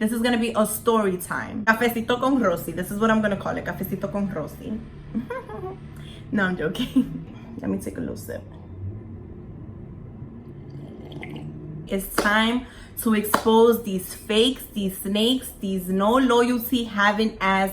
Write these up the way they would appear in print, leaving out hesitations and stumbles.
This is gonna be a story time. Cafecito con Rosy. This is what I'm gonna call it. Cafecito con Rosy. No, I'm joking. Let me take a little sip. It's time to expose these fakes, these snakes, these no loyalty having ass.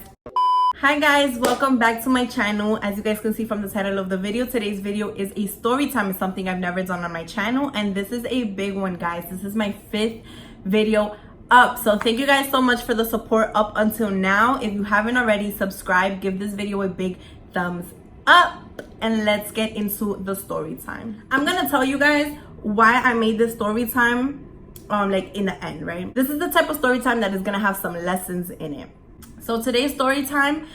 Hi guys, welcome back to my channel. As you guys can see from the title of the video, today's video is a story time. It's something I've never done on my channel, and this is a big one, guys. This is my 5th video up, so thank you guys so much for the support up until now. If you haven't already, subscribe, give this video a big thumbs up, and let's get into the story time. I'm gonna tell you guys why I made this story time like in the end, right? This is the type of story time that is gonna have some lessons in it. So today's story time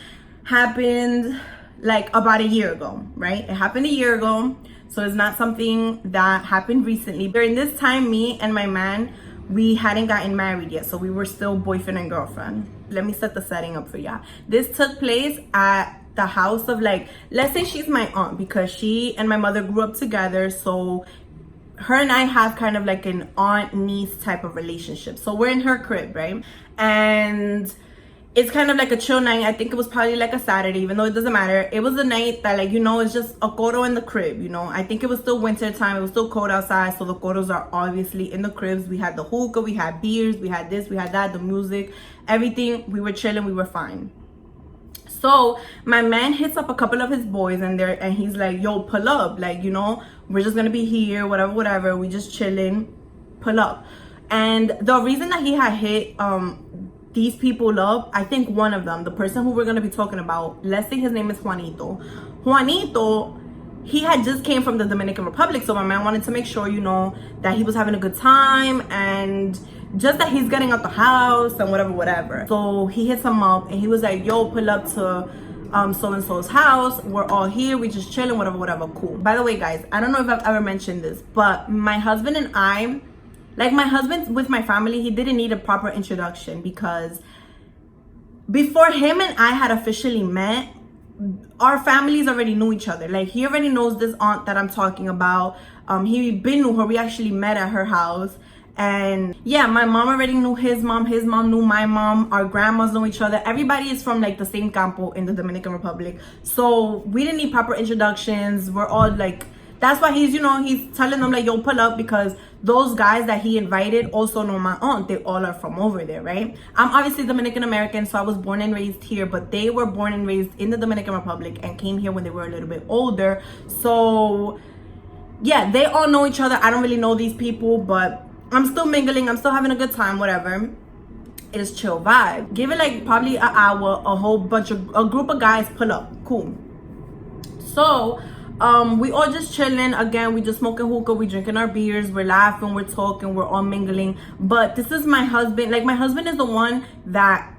happened like about a year ago, right? It happened a year ago, so it's not something that happened recently. During this time, me and my man, we hadn't gotten married yet, so we were still boyfriend and girlfriend. Let me set the setting up for y'all. This took place at the house of, like, let's say she's my aunt, because she and my mother grew up together, so her and I have kind of like an aunt-niece type of relationship. So we're in her crib, right? And it's kind of like a chill night. I think it was probably like a Saturday, even though it doesn't matter. It was a night that, like, you know, it's just a coro in the crib, you know. I think it was still winter time. It was still cold outside, so the coros are obviously in the cribs. We had the hookah, we had beers, we had this, we had that, the music, everything. We were chilling, we were fine. So my man hits up a couple of his boys and he's like, yo, pull up. Like, you know, we're just gonna be here, whatever. We just chilling, pull up. And the reason that he had hit these people up, I think one of them, the person who we're gonna be talking about, let's say his name is Juanito. Juanito, he had just came from the Dominican Republic, so my man wanted to make sure, you know, that he was having a good time and just that he's getting out the house and whatever. So he hits him up and he was like, yo, pull up to so-and-so's house. We're all here, we just chilling, whatever, cool. By the way, guys, I don't know if I've ever mentioned this, but my husband and I, like, my husband with my family, he didn't need a proper introduction, because before him and I had officially met, our families already knew each other. Like, he already knows this aunt that I'm talking about. He been knew her. We actually met at her house. And yeah, my mom already knew his mom knew my mom, our grandmas know each other. Everybody is from like the same campo in the Dominican Republic, so we didn't need proper introductions. We're all like, that's why he's, you know, he's telling them like, yo, pull up, because those guys that he invited also know my aunt. They all are from over there, right? I'm obviously Dominican American, so I was born and raised here, but they were born and raised in the Dominican Republic and came here when they were a little bit older. So yeah, they all know each other. I don't really know these people, but I'm still mingling, I'm still having a good time, whatever. It's chill vibe. Give it like probably an hour, a group of guys pull up, cool. So we all just chilling. Again, we just smoking hookah, we drinking our beers, we're laughing, we're talking, we're all mingling. But this is my husband. Like, my husband is the one that,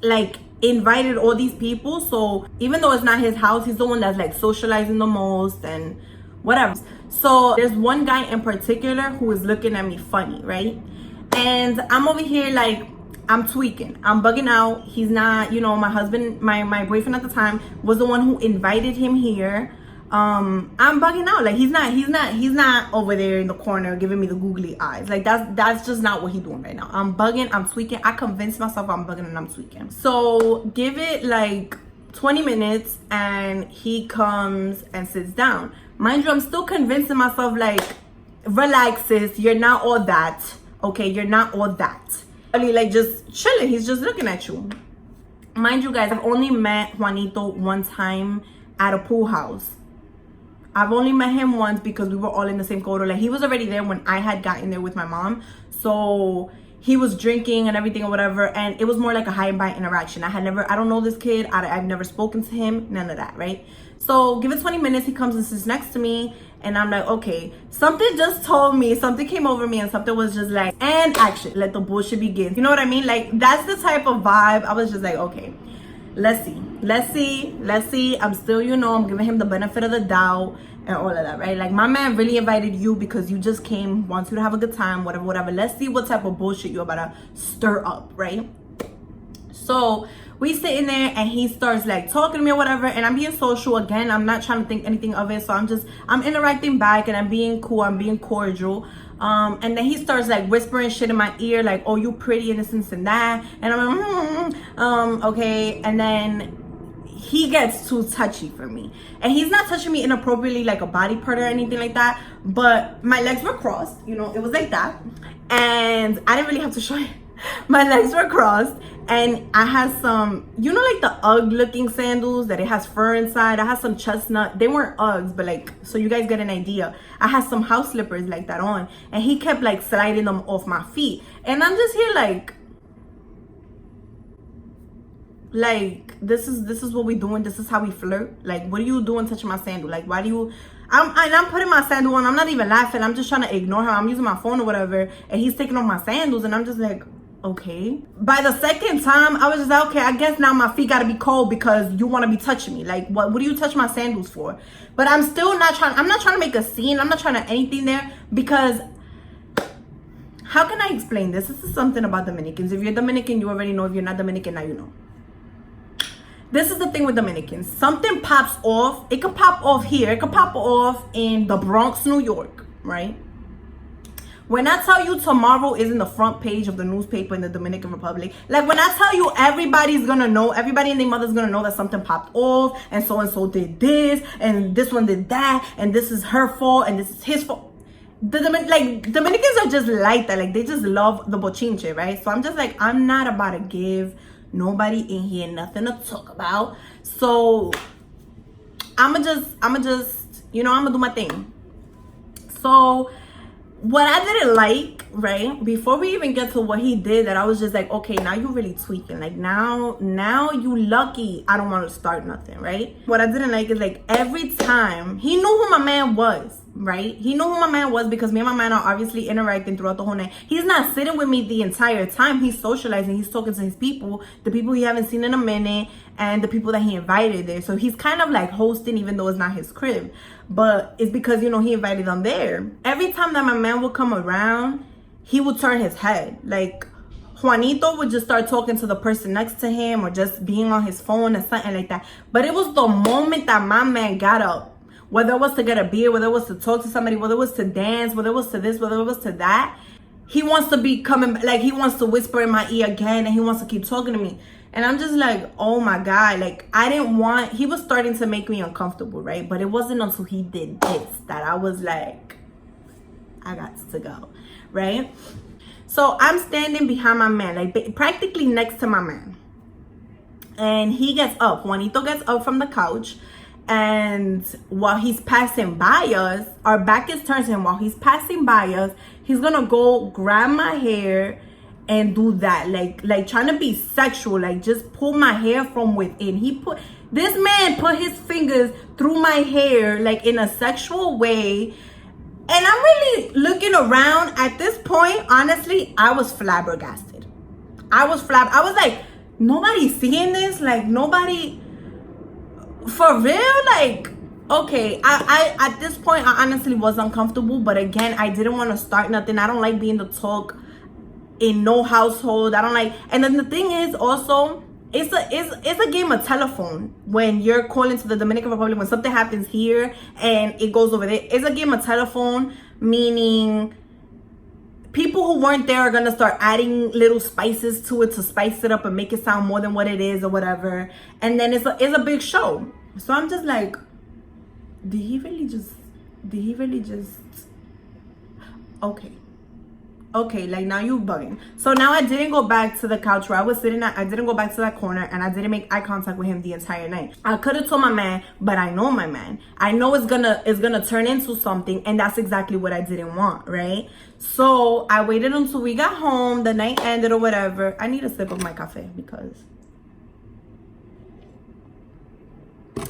like, invited all these people. So even though it's not his house, he's the one that's like socializing the most and whatever. So there's one guy in particular who is looking at me funny, right? And I'm over here like, I'm tweaking, I'm bugging out. He's not, you know, my husband, my boyfriend at the time was the one who invited him here. I'm bugging out. Like, he's not over there in the corner giving me the googly eyes. Like, that's just not what he's doing right now. I'm bugging, I'm tweaking. I convinced myself I'm bugging and I'm tweaking. So give it like 20 minutes and he comes and sits down. Mind you, I'm still convincing myself like, relax, sis, you're not all that. Okay, you're not all that. I mean, like, just chilling. He's just looking at you. Mind you, guys, I've only met Juanito one time at a pool house. I've only met him once because we were all in the same condo. Like, he was already there when I had gotten there with my mom. So he was drinking and everything or whatever. And it was more like a high and by interaction. I don't know this kid. I've never spoken to him. None of that, right? So give it 20 minutes. He comes and sits next to me. And I'm like, okay, something just told me, something came over me, and something was just like, and action, let the bullshit begin. You know what I mean? Like, that's the type of vibe. I was just like, okay, let's see. I'm still, you know, I'm giving him the benefit of the doubt and all of that, right? Like, my man really invited you because you just came, wants you to have a good time, whatever. Let's see what type of bullshit you're about to stir up, right? So we sitting there and he starts like talking to me or whatever, and I'm being social again. I'm not trying to think anything of it, so I'm interacting back and I'm being cool, I'm being cordial. And then he starts like whispering shit in my ear, like, oh, you pretty and this and that. And I'm like, okay. And then he gets too touchy for me. And he's not touching me inappropriately like a body part or anything like that. But my legs were crossed, you know, it was like that. And I didn't really have to show you. My legs were crossed. And I had some, you know, like the Ugg looking sandals that it has fur inside. I had some chestnut. They weren't Uggs, but like, so you guys get an idea. I had some house slippers like that on. And he kept like sliding them off my feet. And I'm just here like this is what we doing. This is how we flirt. Like, what are you doing touching my sandal? Like, why do you... I'm putting my sandal on. I'm not even laughing. I'm just trying to ignore him. I'm using my phone or whatever. And he's taking off my sandals. And I'm just like... okay. By the second time, I was just like, okay, I guess now my feet gotta be cold because you want to be touching me. Like, what do you touch my sandals for? But I'm still not trying. I'm not trying to make a scene. I'm not trying to anything there, because how can I explain this? This is something about Dominicans. If you're Dominican, you already know. If you're not Dominican, now you know. This is the thing with Dominicans. Something pops off. It could pop off here. It could pop off in the Bronx, New York, right? When I tell you tomorrow is in the front page of the newspaper in the Dominican Republic, like when I tell you everybody's gonna know, everybody and their mother's gonna know that something popped off, and so did this, and this one did that, and this is her fault, and this is his fault. Dominicans are just like that. Like, they just love the bochinche, right? So I'm just like, I'm not about to give nobody in here nothing to talk about. So I'ma just, you know, I'ma do my thing. So what I didn't like, right, before we even get to what he did, that I was just like, okay, now you really tweaking. Like, now you lucky I don't want to start nothing, right? What I didn't like is, like, every time he knew who my man was, right? He knew who my man was because me and my man are obviously interacting throughout the whole night. He's not sitting with me the entire time. He's socializing. He's talking to his people, the people he haven't seen in a minute, and the people that he invited there. So he's kind of like hosting, even though it's not his crib. But it's because, you know, he invited them there. Every time that my man would come around, he would turn his head. Like, Juanito would just start talking to the person next to him, or just being on his phone or something like that. But it was the moment that my man got up, whether it was to get a beer, whether it was to talk to somebody, whether it was to dance, whether it was to this, whether it was to that, he wants to be coming, like, he wants to whisper in my ear again, and he wants to keep talking to me. And I'm just like, oh my God, like, I didn't want, he was starting to make me uncomfortable, right? But it wasn't until he did this that I was like, I got to go, right? So I'm standing behind my man, like practically next to my man. And he gets up, Juanito gets up from the couch. And while he's passing by us, our back is turned to him. While he's passing by us, he's gonna go grab my hair and do that, like trying to be sexual, like just pull my hair from within. This man put his fingers through my hair, like in a sexual way. And I'm really looking around at this point. Honestly, I was flabbergasted. I was like, nobody's seeing this? Like, nobody, for real? Like, okay, I at this point, I honestly was uncomfortable. But again, I didn't want to start nothing. I don't like being the talk in no household. I don't like. And then the thing is also, it's a game of telephone when you're calling to the Dominican Republic. When something happens here and it goes over there, it's a game of telephone, meaning people who weren't there are gonna start adding little spices to it to spice it up and make it sound more than what it is or whatever. And then it's a big show. So I'm just like, did he really just okay, like, now you bugging. So now I didn't go back to the couch where I was sitting at. I didn't go back to that corner, and I didn't make eye contact with him the entire night. I could have told my man, but I know my man. I know it's gonna turn into something, and that's exactly what I didn't want, right? So I waited until we got home, the night ended or whatever. I need a sip of my cafe because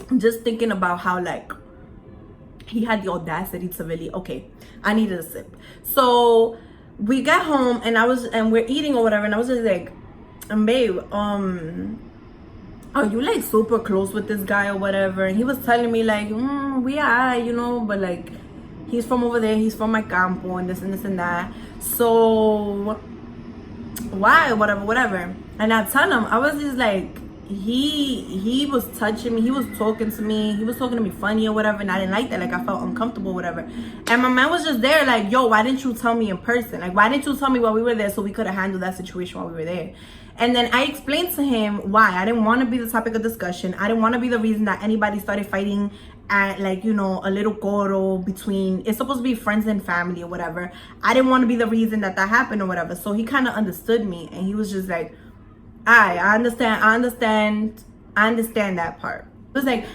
I'm just thinking about how, like, he had the audacity to really, okay, I needed a sip. So we got home and we're eating or whatever, and I was just like, babe, are you like super close with this guy or whatever? And he was telling me like, we are, you know, but like, he's from over there, he's from my campo, and this and this and that. So why, whatever. And I tell him, I was just like, he was touching me, he was talking to me, he was talking to me funny or whatever, and I didn't like that. Like, I felt uncomfortable or whatever. And my man was just there like, yo, why didn't you tell me in person? Like, why didn't you tell me while we were there so we could have handled that situation while we were there? And then I explained to him why. I didn't want to be the topic of discussion. I didn't want to be the reason that anybody started fighting at, like, you know, a little coro between, it's supposed to be friends and family or whatever. I didn't want to be the reason that happened or whatever. So he kind of understood me, and he was just like, I understand that part. It was like,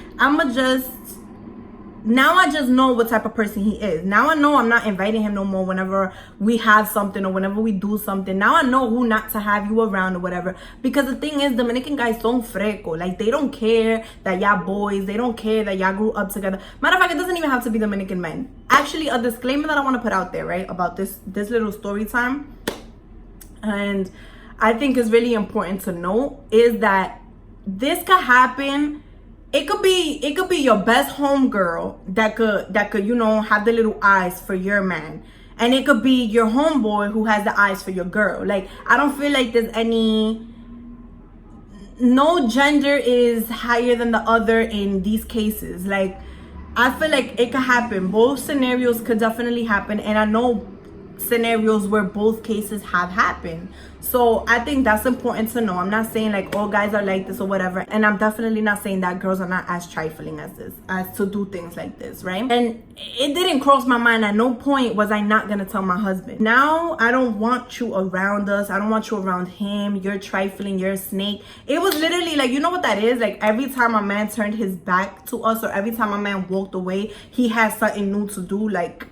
now I just know what type of person he is. Now I know I'm not inviting him no more whenever we have something or whenever we do something. Now I know who not to have you around or whatever. Because the thing is, Dominican guys son freco. Like, they don't care that y'all boys. They don't care that y'all grew up together. Matter of fact, it doesn't even have to be Dominican men. Actually, a disclaimer that I want to put out there, right, about this little story time, and I think is really important to note, is that this could happen. It could be your best homegirl that could, you know, have the little eyes for your man. And it could be your homeboy who has the eyes for your girl. Like, I don't feel like there's no gender is higher than the other in these cases. Like, I feel like it could happen. Both scenarios could definitely happen. And I know scenarios where both cases have happened. So I think that's important to know. I'm not saying like all guys are like this or whatever, and I'm definitely not saying that girls are not as trifling as this, as to do things like this, right? And it didn't cross my mind. At no point was I not gonna tell my husband. Now I don't want you around us. I don't want you around him. You're trifling. You're a snake. It was literally like, you know what that is? Like, every time a man turned his back to us, or every time a man walked away, he had something new to do. Like,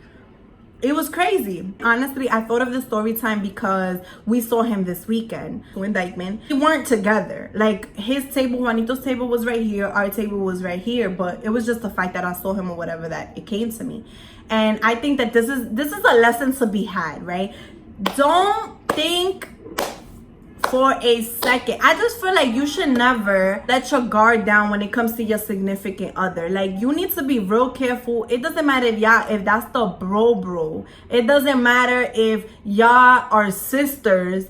it was crazy. Honestly, I thought of this story time because we saw him this weekend. Indictment. We weren't together. Like, his table, Juanito's table was right here. Our table was right here. But it was just the fact that I saw him or whatever that it came to me. And I think that this is a lesson to be had, right? Don't think for a second. I just feel like you should never let your guard down when it comes to your significant other. Like, you need to be real careful. It doesn't matter if that's the bro. It doesn't matter if y'all are sisters.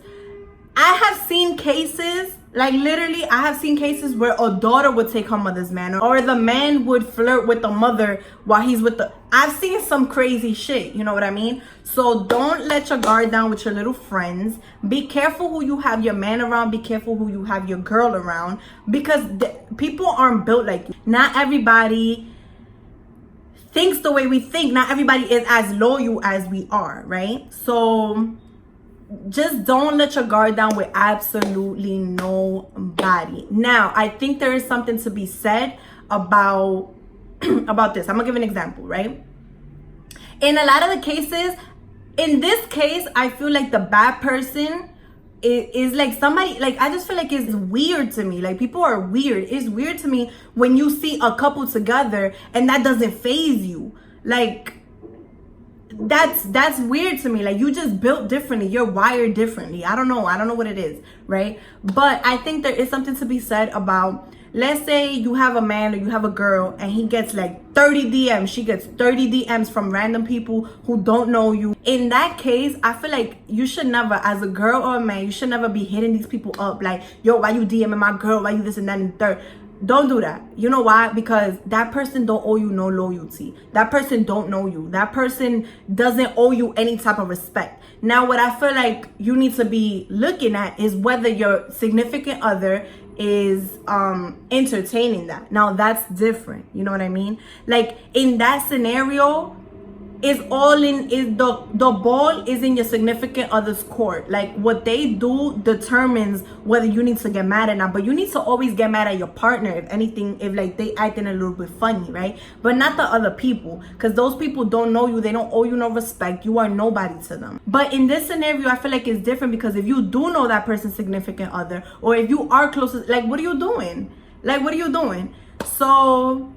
I have seen cases, like, literally, I have seen cases where a daughter would take her mother's man, or the man would flirt with the mother while he's with the... I've seen some crazy shit, you know what I mean? So don't let your guard down with your little friends. Be careful who you have your man around. Be careful who you have your girl around, because people aren't built like you. Not everybody thinks the way we think. Not everybody is as loyal as we are, right? So just don't let your guard down with absolutely nobody. Now, I think there is something to be said about this. I'm gonna give an example, right? In a lot of the cases, in this case, I feel like the bad person is like somebody, like, I just feel like it's weird to me. Like, people are weird. It's weird to me when you see a couple together and that doesn't faze you. Like, that's weird to me. Like, you just built differently. You're wired differently. I don't know what it is, right? But I think there is something to be said about, let's say you have a man or you have a girl and he gets like 30 DMs. She gets 30 DMs from random people who don't know you. In that case, I feel like you should never, as a girl or a man, you should never be hitting these people up like, yo, why you DMing my girl? Why you this and that and third? Don't do that. You know why? Because that person don't owe you no loyalty. That person don't know you. That person doesn't owe you any type of respect. Now, what I feel like you need to be looking at is whether your significant other is entertaining that. Now, that's different. You know what I mean? Like, in that scenario, is the ball is in your significant other's court. Like, what they do determines whether you need to get mad or not. But you need to always get mad at your partner, if anything, if like they acting a little bit funny, right? But not the other people, because those people don't know you. They don't owe you no respect. You are nobody to them. But in this scenario, I feel like it's different, because if you do know that person's significant other, or if you are close, like, what are you doing? Like, what are you doing? So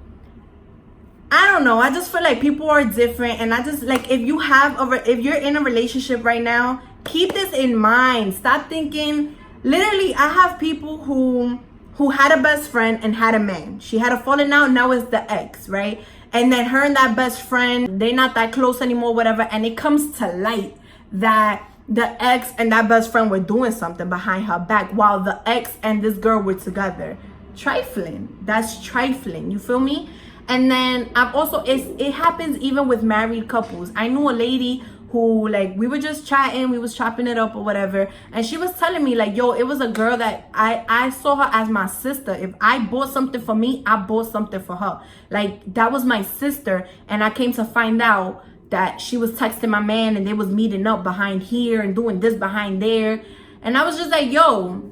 I don't know. I just feel like people are different. And I just, like, if you're in a relationship right now, keep this in mind. Stop thinking. Literally, I have people who had a best friend and had a man. She had a falling out. Now it's the ex, right? And then her and that best friend, they're not that close anymore, whatever. And it comes to light that the ex and that best friend were doing something behind her back while the ex and this girl were together. Trifling. That's trifling. You feel me? And then I've also, it happens even with married couples. I knew a lady who, like, we were just chatting, we was chopping it up or whatever, and she was telling me, like, yo, it was a girl that I saw her as my sister. If I bought something for me, I bought something for her. Like, that was my sister, and I came to find out that she was texting my man and they was meeting up behind here and doing this behind there. And I was just like, yo,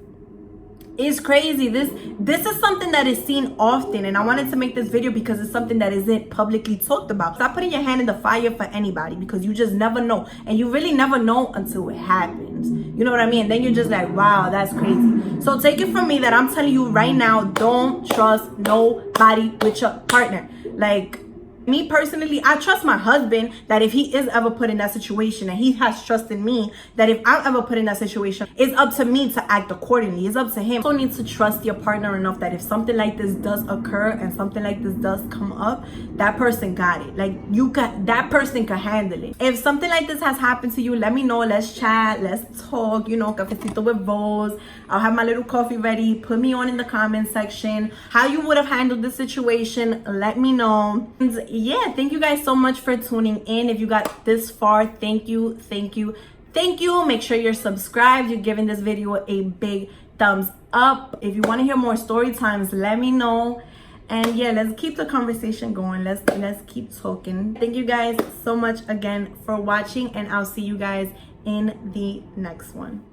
it's crazy. This is something that is seen often, and I wanted to make this video because it's something that isn't publicly talked about. Stop putting your hand in the fire for anybody, because you just never know, and you really never know until it happens. You know what I mean? And then you're just like, wow, that's crazy. So take it from me that I'm telling you right now, don't trust nobody with your partner. Like, me personally, I trust my husband that if he is ever put in that situation, and he has trust in me that if I'm ever put in that situation, it's up to me to act accordingly. It's up to him. You also need to trust your partner enough that if something like this does occur and something like this does come up, that person got it. Like, that person can handle it. If something like this has happened to you, let me know. Let's chat, let's talk, you know, cafecito with Rose. I'll have my little coffee ready. Put me on in the comment section how you would have handled the situation. Let me know. And yeah, thank you guys so much for tuning in. If you got this far, thank you. Make sure you're subscribed. You're giving this video a big thumbs up. If you want to hear more story times, let me know. And yeah, let's keep the conversation going. Let's keep talking. Thank you guys so much again for watching, and I'll see you guys in the next one.